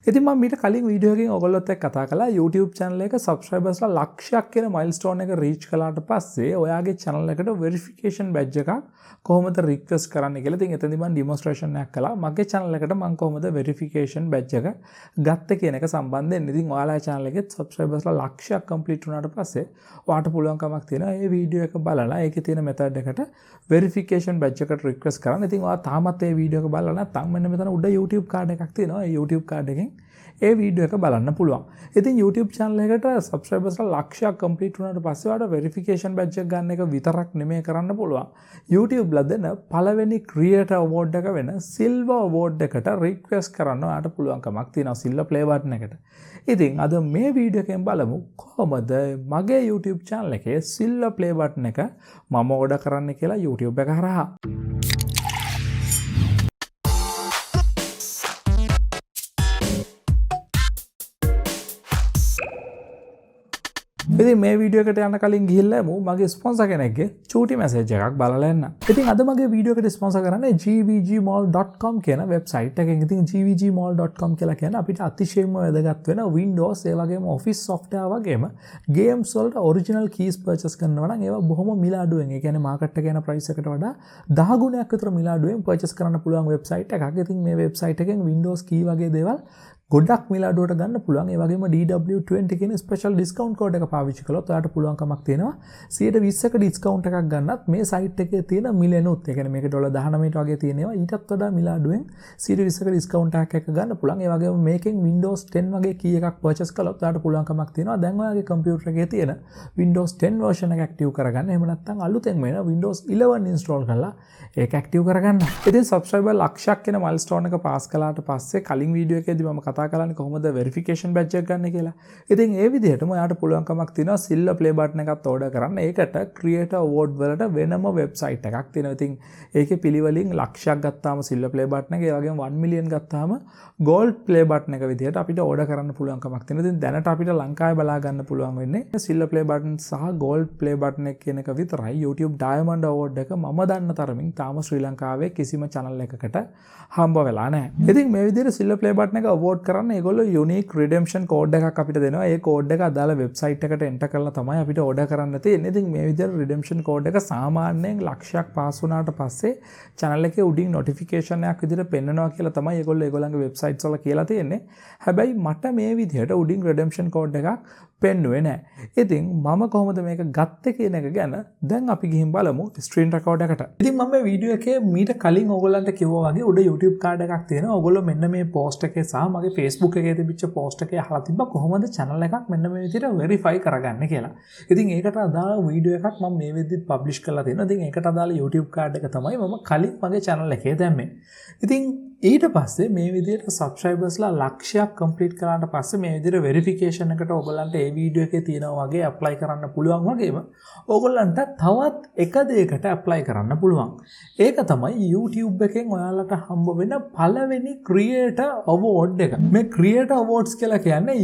ඉතින් මම මීට කලින් වීඩියෝ එකකින් ඔයගොල්ලොත් එක්ක කතා කළා YouTube channel එක subscribersලා ලක්ෂයක් කියන milestone එක reach කළාට පස්සේ ඔයාගේ channel එකට verification badge එකක් කොහොමද request කරන්න කියලා. ඉතින් එතනදී මම demonstration එකක් කළා. මගේ channel එකට මම කොහොමද verification badge එක ගත්තේ කියන එක සම්බන්ධයෙන්. ඉතින් ඔයාලගේ channel එකේ subscribersලා ලක්ෂයක් complete වුණාට පස්සේ ඔයාට පුළුවන් කමක් තියෙනවා මේ වීඩියෝ එක බලලා ඒකේ තියෙන method එකට verification badge එකට request කරන්න. ඉතින් ඔයා තාමත් මේ වීඩියෝ එක බලලා නැත්නම් මෙන්න මෙතන උඩ YouTube card එකක් තියෙනවා. ඒ YouTube card එකෙන් ඒ වීඩියෝ එක බලන්න පුළුවන්. ඉතින් YouTube channel එකට subscribersලා ලක්ෂයක් complete වුණාට පස්සේ ඔයාලට verification badge එක ගන්න එක විතරක් නෙමෙයි කරන්න පුළුවන්. YouTube ලා දෙන පළවෙනි creator award එක වෙන silver award එකට request කරන්න ඔයාලට පුළුවන් කමක් තියෙනවා silver play button එකට. ඉතින් අද මේ වීඩියෝ එකෙන් බලමු කොහොමද මගේ YouTube channel එකේ silver play button එක මම order කරන්න කියලා YouTube එක හරහා. ඉතින් මේ වීඩියෝ එකට යන්න කලින් ගිහිල්ලා මගේ ස්පොන්සර් කෙනෙක්ගේ චූටි මැසේජ් එකක් බලලා එන්න. ඉතින් අද මගේ වීඩියෝ එකට ස්පොන්සර් කරන්නේ gvgmall.com කියන වෙබ්සයිට් එකෙන්. ඉතින් gvgmall.com කියලා කියන්නේ අපිට අතිශයින්ම වැදගත් වෙන Windows ඒ වගේම Office software වගේම games වලට original keys purchase කරනවා නම් ඒවා බොහොම මිල අඩුවෙන්. ඒ කියන්නේ මාකට් එකේ යන price එකට වඩා 10 ගුණයක් විතර මිල අඩුවෙන් purchase කරන්න පුළුවන් වෙබ්සයිට් එකක්. ඉතින් මේ වෙබ්සයිට් එකෙන් Windows key වගේ දේවල් ගොඩක් මිල අඩුවට ගන්න පුළුවන්. ඒ වගේම DW20 කියන ස්පෙෂල් ඩිස්කවුන්ට් කෝඩ් එක පාවිච්චි කළොත් ඔයාලට පුළුවන්කමක් තියෙනවා 120ක ඩිස්කවුන්ට් එකක් ගන්නත් මේ සයිට් එකේ තියෙන මිලෙනුත්. ඒ කියන්නේ මේක $19 වගේ තියෙනවා. ඊටත් වඩා මිල අඩුවෙන් 120ක ඩිස්කවුන්ට් එකක් ගන්න පුළුවන්. ඒ වගේම මේකෙන් Windows 10 වගේ key එකක් purchase කළොත් ඔයාලට පුළුවන්කමක් තියෙනවා දැන් ඔයාගේ කම්පියුටර් එකේ තියෙන Windows 10 version එක active කරගන්න. එහෙම නැත්නම් අලුතෙන් වෙන Windows 11 install කරලා ඒක active කරගන්න. ඉතින් subscriber ලක්ෂයක් කියන milestone එක pass කළාට පස්සේ කලින් වීඩියෝ එකේදී මම කතා කරන්නේ කොහොමද verification badge එක ගන්න කියලා. ඉතින් ඒ විදිහටම ඔයාලට පුළුවන්කමක් තියෙනවා silver play button එකත් order කරන්න. ඒකට creator award වලට වෙනම website එකක් තියෙනවා. ඉතින් ඒකේ පිළිවෙලින් ලක්ෂයක් ගත්තාම silver play button එක, ඒ වගේම 1 million ගත්තාම gold play button එක විදිහට අපිට order කරන්න පුළුවන්කමක් තියෙනවා. ඉතින් දැනට අපිට ලංකාවේ බලා ගන්න පුළුවන් වෙන්නේ silver play button සහ gold play button එක කියන එක විතරයි. YouTube diamond award එක මම දන්න තරමින් තාම ශ්‍රී ලංකාවේ කිසිම channel එකකට හම්බ වෙලා නැහැ. ඉතින් මේ විදිහට silver play button එක award කරන්න ඒගොල්ලෝ unique redemption code එකක් අපිට දෙනවා. ඒ code එක අදාළ website එකට enter කරලා තමයි අපිට order කරන්න තියෙන්නේ. ඉතින් මේ විදිහට redemption code එක සාමාන්‍යයෙන් ලක්ෂයක් පාස් වුණාට පස්සේ channel එකේ උඩින් notification එකක් විදිහට පෙන්නනවා කියලා තමයි ඒගොල්ලෝ ඒගොල්ලන්ගේ websites වල කියලා තියෙන්නේ. හැබැයි මට මේ විදිහට උඩින් redemption code එකක් පෙන්නුවේ නැහැ. ඉතින් මම කොහොමද මේක ගත්තේ කියන එක ගැන දැන් අපි ගිහින් බලමු screen record එකට. ඉතින් මම මේ වීඩියෝ එකේ මීට කලින් ඕගොල්ලන්ට කිව්වා වගේ උඩ YouTube card එකක් තියෙනවා. ඕගොල්ලෝ මෙන්න මේ post එකේ සහ මගේ Facebook එකේ තිබිච්ච post එකේ අහලා තිබ්බා කොහොමද channel එකක් මෙන්න මේ විදිහට verify කරගන්න කියලා. ඉතින් ඒකට අදාළ වීඩියෝ එකක් මම මේ වෙද්දිත් publish කරලා තියෙනවා. ඉතින් ඒකට අදාළ YouTube card එක තමයි මම කලින් මගේ channel එකේ දැම්මේ. ඉතින් ඊට පස්සේ මේ විදිහට subscribersලා ලක්ෂයක් complete කරාට පස්සේ මේ විදිහට verification එකට ඔයගොල්ලන්ට මේ වීඩියෝ එකේ තියෙනවා වගේ apply කරන්න පුළුවන් වගේම ඔයගොල්ලන්ට තවත් එක දෙයකට apply කරන්න පුළුවන්. ඒක තමයි YouTube එකෙන් ඔයාලට හම්බ වෙන පළවෙනි creator award එක. මේ creator awards කියලා කියන්නේ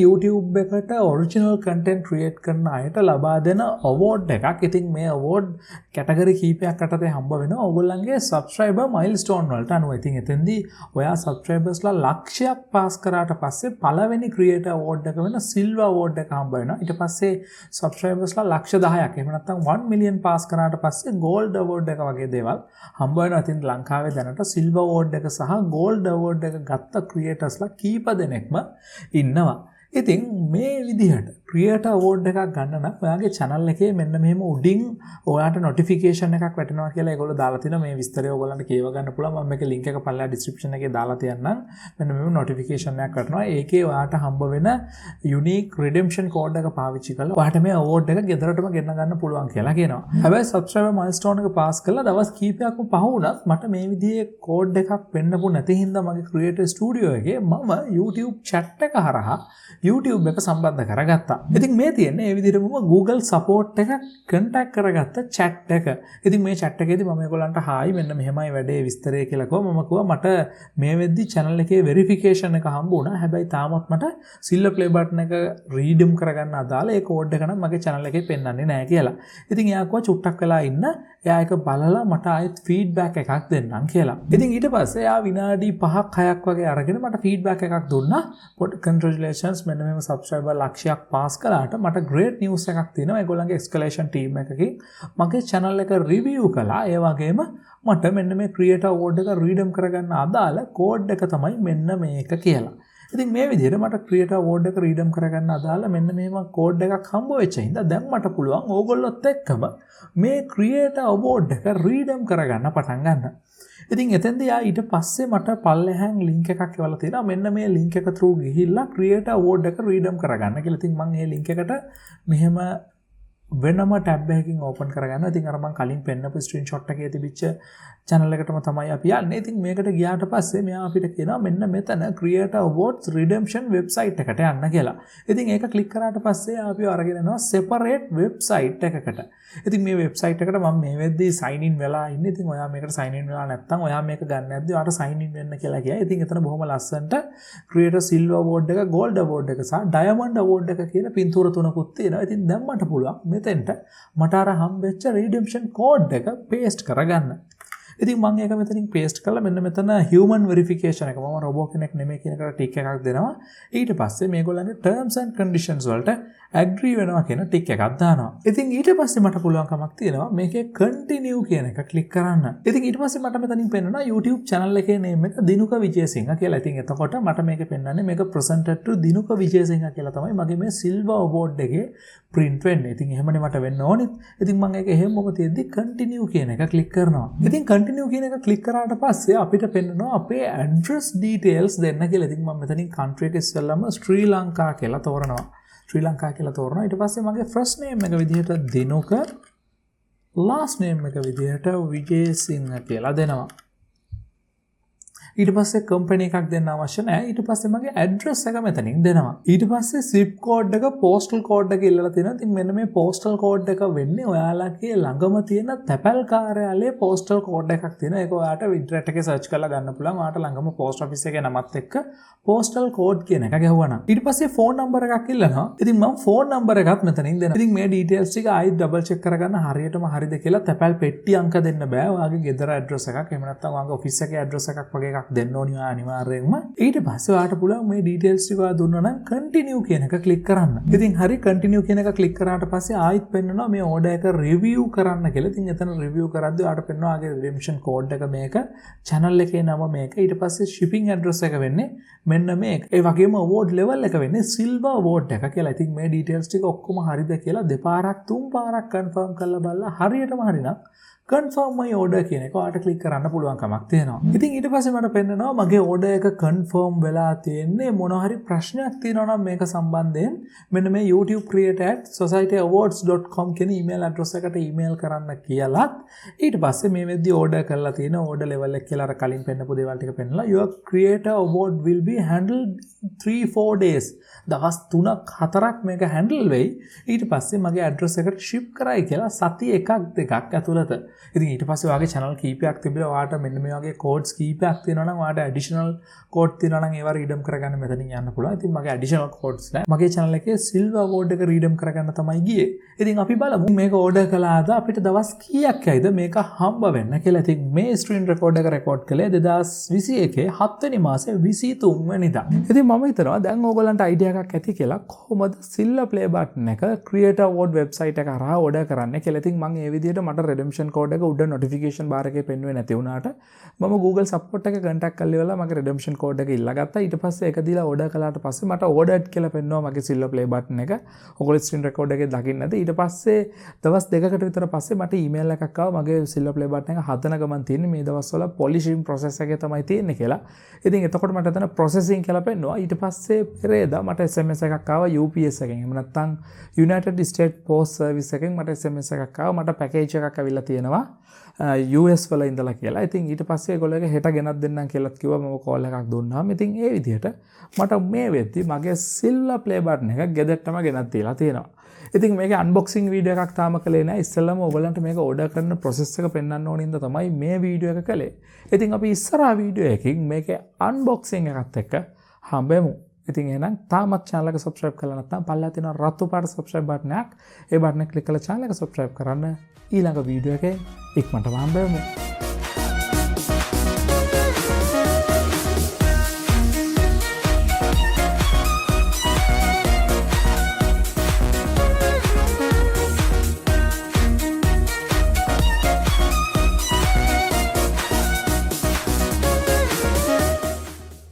YouTube එකට original content create කරන අයට ලබා දෙන award එකක්. ඉතින් මේ award category කීපයක් අතරේ හම්බ වෙනවා ඔයගොල්ලන්ගේ subscriber milestone වලට අනුව. ඉතින් එතෙන්දී ඔයා subscribersලා ලක්ෂයක් පාස් කරාට පස්සේ පළවෙනි creator award එක වෙන silver award එක හම්බ වෙනවා. ඊට පස්සේ subscribersලා ලක්ෂ 10ක් එහෙම නැත්නම් 1 million පාස් කරාට පස්සේ gold award එක වගේ දේවල් හම්බ වෙනවා. ඉතින් ලංකාවේ දැනට silver award එක සහ gold award එක ගත්ත creatorsලා කීප දෙනෙක්ම ඉන්නවා. ඉතින් මේ විදිහට creator award එකක් ගන්න නම් ඔයාගේ channel එකේ මෙන්න මෙහෙම උඩින් ඔයාට notification එකක් වැටෙනවා කියලා ඒගොල්ලෝ දාලා තිනවා. මේ විස්තරය ඔයගොල්ලන්ට කියව ගන්න පුළුවන්. මම මේකේ link එක පල්ලා description එකේ දාලා තියන්නම්. මෙන්න මෙහෙම notification එකක් වැටෙනවා. ඒකේ ඔයාට හම්බ වෙන unique redemption code එක පාවිච්චි කරලා ඔයාට මේ award එක ගෙදරටම ගෙන්න ගන්න පුළුවන් කියලා කියනවා. හැබැයි subscriber milestone එක pass කරලා දවස් කීපයක්ම පහ වුණත් මට මේ විදිහේ code එකක් පෙන්නපු නැති හින්දා මගේ creator studio එකේ මම YouTube chat එක හරහා YouTube එක සම්බන්ධ කරගත්තා. ඉතින් මේ තියෙන්නේ ඒ විදිහටම Google support එක contact කරගත්ත chat එක. ඉතින් මේ chat එකේදී මම ඒගොල්ලන්ට "හායි මෙන්න මෙහෙමයි වැඩේ විස්තරය" කියලා කිව්වා. මම කිව්වා මට මේ වෙද්දි channel එකේ verification එක හම්බ වුණා. හැබැයි තාමත් මට silver play button එක redeem කරගන්න අදාළ ඒ code එක නම් මගේ channel එකේ පෙන්වන්නේ නැහැ කියලා. ඉතින් එයා කිව්වා චුට්ටක් වෙලා ඉන්න. එයා ඒක බලලා මට ආයෙත් feedback එකක් දෙන්නම් කියලා. ඉතින් ඊට පස්සේ එයා විනාඩි 5ක් 6ක් වගේ අරගෙන මට feedback එකක් දුන්නා. Congratulations මෙන්න මෙහෙම subscriber ලක්ෂයක් පාස් කළාට මට great news එකක් තියෙනවා. ඒගොල්ලන්ගේ escalation team එකකින් මගේ channel එක review කළා. ඒ වගේම මට මෙන්න මේ creator award එක redeem කරගන්න අදාළ code එක තමයි මෙන්න මේක කියලා. ඉතින් මේ විදිහට මට creator award එක redeem කරගන්න අදාළ මෙන්න මෙහෙම code එකක් හම්බ වෙච්ච හින්දා දැන් මට පුළුවන් ඕගොල්ලොත් එක්කම මේ creator award එක redeem කරගන්න පටන් ගන්න. ඉතින් එතෙන්දී ඊට පස්සේ මට පල්ලෙහාන් link එකක් එවලා තියෙනවා. මෙන්න මේ link එක through ගිහිල්ලා creator award එක redeem කරගන්න කියලා. ඉතින් මම මේ link එකට මෙහෙම වෙනම ටැබ් එකකින් ඕපන් කරගන්න. ඉතින් අර මම කලින් පෙන්නපු ස්ක්‍රීන්ෂොට් එකේ තිබිච්ච channel එකටම තමයි අපි යන්නේ. ඉතින් මේකට ගියාට පස්සේ මෙයා අපිට කියනවා මෙන්න මෙතන Creator Awards Redemption website එකට යන්න කියලා. ඉතින් ඒක ක්ලික් කරාට පස්සේ අපිව අරගෙන යනවා separate website එකකට. ඉතින් මේ website එකට මම මේ වෙද්දී sign in වෙලා ඉන්නේ. ඉතින් ඔයා මේකට sign in වෙලා නැත්නම් ඔයා මේක ගන්න නැද්ද? ඔයාට sign in වෙන්න කියලා කියයි. ඉතින් එතන බොහොම ලස්සනට Creator Silver Award එක, Gold Award එක සහ Diamond Award එක කියන පින්තූර තුනකුත් තියෙනවා. ඉතින් දැන් මට පුළුවන් මෙතෙන්ට මට අර හම්බෙච්ච redemption code එක paste කරගන්න. ඉතින් මම ඒක මෙතනින් paste කරලා මෙන්න මෙතන human verification එක මම robot කෙනෙක් නෙමෙයි කියන එකට tick එකක් දෙනවා. ඊට පස්සේ මේගොල්ලන්ගේ terms and conditions වලට agree වෙනවා කියන tick එකක් දානවා. ඉතින් ඊට පස්සේ මට පුළුවන්කමක් තියෙනවා මේකේ continue කියන එක click කරන්න. ඉතින් ඊට පස්සේ මට මෙතනින් පෙන්නනවා YouTube channel එකේ name එක Dinuka Wijesinghe කියලා. ඉතින් එතකොට මට මේකේ පෙන්නන්නේ මේක presented to Dinuka Wijesinghe කියලා තමයි මගේ මේ silver award එකේ print වෙන්නේ. ඉතින් එහෙමනේ මට වෙන්න ඕනෙත්. ඉතින් මම ඒක එහෙමම තියෙද්දි continue කියන එක click කරනවා. ඉතින් continue කියන එක click කරාට පස්සේ අපිට පෙන්නනවා අපේ address details දෙන්න කියලා. ඉතින් මම මෙතනින් country එක ඉස්සෙල්ලාම ශ්‍රී ලංකා කියලා තෝරනවා. ශ්‍රී ලංකා කියලා තෝරනවා. ඊට පස්සේ මගේ first name එක විදිහට Dinuka, last name එක විදිහට Wijesinghe කියලා දෙනවා. ඊට පස්සේ company එකක් දෙන්න අවශ්‍ය නැහැ. ඊට පස්සේ මගේ address එක මෙතනින් දෙනවා. ඊට පස්සේ zip code එක postal code එක ඉල්ලලා තියෙනවා. ඉතින් මෙන්න මේ postal code එක වෙන්නේ ඔයාලගේ ළඟම තියෙන තැපැල් කාර්යාලයේ postal code එකක් තියෙනවා. ඒක ඔයාලට internet එකේ search කරලා ගන්න පුළුවන්. ඔයාලට ළඟම post office එකේ නමත් එක්ක postal code කියන එක ගහුවා. ඊට පස්සේ phone number එකක් ඉල්ලනවා. ඉතින් මම phone number එකත් මෙතනින් දෙනවා. ඉතින් මේ details ටික ආයෙත් double check කරගන්න හරියටම හරිද කියලා තැපැල් පෙට්ටි අංක දෙන්න බෑ. ඔයාගේ ගෙදර address එකක් එහෙම නැත්නම් ඔයාගේ office එකේ address එකක් වගේ එකක් දෙන්න ඕනි අනිවාර්යයෙන්ම. ඊට පස්සේ ඔයාලට පුළුවන් මේ details ටික ඔයා දුන්නා නම් continue කියන එක click කරන්න. ඉතින් හරි continue කියන එක click කරාට පස්සේ ආයෙත් පෙන්නනවා මේ order එක review කරන්න කියලා. ඉතින් එතන review කරද්දී ඔයාලට පෙන්නනවා ආගේ redemption code එක මේක, channel එකේ නම මේක, ඊට පස්සේ shipping address එක වෙන්නේ මෙන්න මේක. ඒ වගේම award level එක වෙන්නේ silver award එක කියලා. ඉතින් මේ details ටික ඔක්කොම හරිද කියලා දෙපාරක් තුන් පාරක් confirm කරලා බලලා හරියටම හරිනම් confirm my order කියන එක ඔයාලට click කරන්න පුළුවන් කමක් තියෙනවා. ඉතින් ඊට පස්සේ මට පෙන්නනවා මගේ order එක confirm වෙලා තියෙන්නේ. මොනවා හරි ප්‍රශ්නයක් තියෙනවා නම් මේක සම්බන්ධයෙන් මෙන්න මේ YouTube creator@societyawards.com කියන email address එකට email කරන්න කියලාත් ඊට පස්සේ මේ වෙද්දි order කරලා තියෙන order level එක කියලා අර කලින් පෙන්නපු දේවල් ටික පෙන්නලා your creator award will be handled 3-4 days. දවස් 3-4ක් මේක handle වෙයි. ඊට පස්සේ මගේ address එකට ship කරයි කියලා සති 1-2ක් ඇතුළත. ඉතින් ඊට පස්සේ ඔයාගේ channel කීපයක් තිබිලා ඔයාට මෙන්න මේ වගේ codes කීපයක් තියෙනවා නම් ඔයාට additional code තියෙනවා නම් ඒවා redeem කරගන්න මෙතනින් යන්න පුළුවන්. ඉතින් මගේ additional codes නැහැ. මගේ channel එකේ silver award එක redeem කරගන්න තමයි ගියේ. ඉතින් අපි බලමු මේක order කළාද අපිට දවස් කීයක් යයිද මේක හම්බ වෙන්න කියලා. ඉතින් මේ screen record එක record කළේ 2021 7 වෙනි මාසේ 23 වෙනිදා. ඉතින් මම හිතනවා දැන් ඕගොල්ලන්ට idea එකක් ඇති කියලා කොහොමද silver play button එක creator award website එක හරහා order කරන්නේ කියලා. ඉතින් මම මේ විදිහට මට redemption code එක උඩ notification bar එකේ පෙන්වුවේ නැති වුණාට මම Google support එක contact කරලා ඉවරලා මගේ redemption code එක ඉල්ලා ගත්තා. ඊට පස්සේ ඒක දීලා order කළාට පස්සේ මට ordered කියලා පෙන්වනවා මගේ silver play button එක. ඔයගොල්ලෝ screen record එකේ දකින්න නැති. ඊට පස්සේ දවස් දෙකකට විතර පස්සේ මට email එකක් ආවා මගේ silver play button එක හදන ගමන් තියෙන්නේ මේ දවස්වල polishing process එකේ තමයි තියෙන්නේ කියලා. ඉතින් එතකොට මට එතන processing කියලා පෙන්වනවා. ඊට පස්සේ පෙරේදා මට SMS එකක් ආවා UPS එකෙන්. එහෙම නැත්නම් United States Post Service එකෙන් මට SMS එකක් ආවා. මට package එකක් ඇවිල්ලා තියෙනවා. තියෙනවා US වල ඉඳලා කියලා. ඉතින් ඊට පස්සේ ඒගොල්ලෝගේ හෙට ගෙනත් දෙන්නම් කියලාත් කිව්වා. මම කෝල් එකක් දුන්නාම ඉතින් ඒ විදිහට මට මේ වෙද්දි මගේ සිල්වර් ප්ලේ බටන් එක ගෙදරටම ගෙනත් දීලා තියෙනවා. ඉතින් මේකේ අන්බොක්සිං වීඩියෝ එකක් තාම කළේ නැහැ. ඉස්සෙල්ලාම ඔයගලන්ට මේක ඕඩර් කරන ප්‍රොසෙස් එක පෙන්වන්න ඕනින්ද තමයි මේ වීඩියෝ එක කළේ. ඉතින් අපි ඉස්සරහා වීඩියෝ එකකින් මේකේ අන්බොක්සිං එකත් එක්ක හම්බෙමු. ඉතින් එහෙනම් තාමත් channel එක subscribe කරලා නැත්නම් පල්ලා තියෙන රතු පාට subscribe button එකක්. ඒ button එක click කරලා channel එක subscribe කරන්න. ඊළඟ වීඩියෝ එකේ ඉක්මනටම හම්බෙමු.